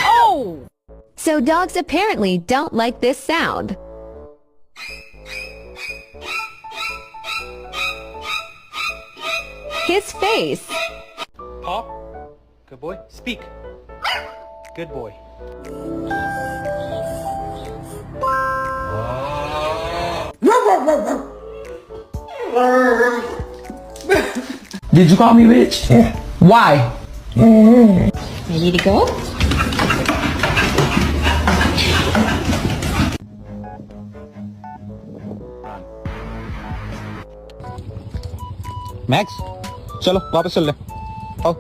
Oh! So dogs apparently don't like this sound. His face. Paw. Good boy. Speak. Good boy. Did you call me bitch? Yeah. Why? Ready to go? Max चलो वापस चल ले आओ